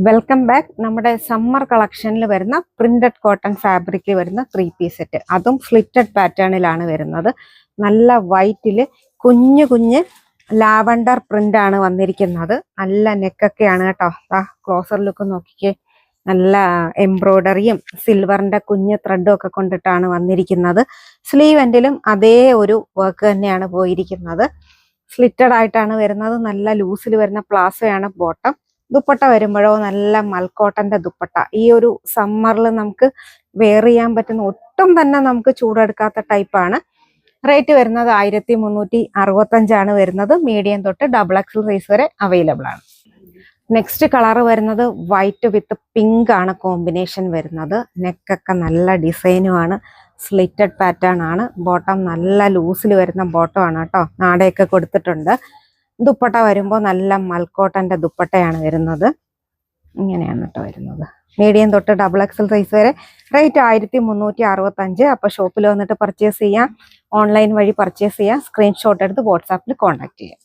Welcome back. നമ്മുടെ summer കളക്ഷനിൽ വരുന്ന printed cotton ഫാബ്രിക്കിൽ വരുന്ന 3 പീസ് സെറ്റ്, അതും സ്ലിറ്റഡ് പാറ്റേണിലാണ് വരുന്നത്. നല്ല വൈറ്റിൽ കുഞ്ഞു കുഞ്ഞ് ലാവണ്ടർ പ്രിന്റ് ആണ് വന്നിരിക്കുന്നത്. നല്ല നെക്കൊക്കെയാണ് കേട്ടോ. ക്ലോസർ ലുക്ക് നോക്കിക്കേ. നല്ല എംബ്രോയിഡറിയും സിൽവറിന്റെ കുഞ്ഞ് ത്രെഡും ഒക്കെ കൊണ്ടിട്ടാണ് വന്നിരിക്കുന്നത്. സ്ലീവ് എൻഡിലും അതേ ഒരു വർക്ക് തന്നെയാണ് പോയിരിക്കുന്നത്. സ്ലിറ്റഡ് ആയിട്ടാണ് വരുന്നത്. നല്ല ലൂസിൽ വരുന്ന പ്ലാസോയാണ് ബോട്ടം. ദുപ്പട്ട വരുമ്പോഴോ നല്ല മൽക്കോട്ടന്റെ ദുപ്പട്ട. ഈ ഒരു സമ്മറിൽ നമുക്ക് വെയർ ചെയ്യാൻ പറ്റുന്ന, ഒട്ടും തന്നെ നമുക്ക് ചൂടെടുക്കാത്ത ടൈപ്പാണ്. റേറ്റ് വരുന്നത് 1365 വരുന്നത്. മീഡിയം തൊട്ട് XXL സൈസ് വരെ അവൈലബിൾ ആണ്. നെക്സ്റ്റ് കളർ വരുന്നത് വൈറ്റ് വിത്ത് പിങ്ക് ആണ് കോമ്പിനേഷൻ വരുന്നത്. നെക്കൊക്കെ നല്ല ഡിസൈനുമാണ്. സ്ലിറ്റഡ് പാറ്റേൺ ആണ്. ബോട്ടം നല്ല ലൂസിൽ വരുന്ന ബോട്ടം ആണ് കേട്ടോ. നാടയൊക്കെ കൊടുത്തിട്ടുണ്ട്. ദുപ്പട്ട വരുമ്പോൾ നല്ല മൽക്കോട്ടന്റെ ദുപ്പട്ടയാണ് വരുന്നത്. ഇങ്ങനെയാണ് കേട്ടോ വരുന്നത്. മീഡിയം തൊട്ട് XXL സൈസ് വരെ. റേറ്റ് 1365. അപ്പോൾ ഷോപ്പിൽ വന്നിട്ട് പർച്ചേസ് ചെയ്യാം, ഓൺലൈൻ വഴി പർച്ചേസ് ചെയ്യാം. സ്ക്രീൻഷോട്ട് എടുത്ത് വാട്സാപ്പിൽ കോൺടാക്ട് ചെയ്യാം.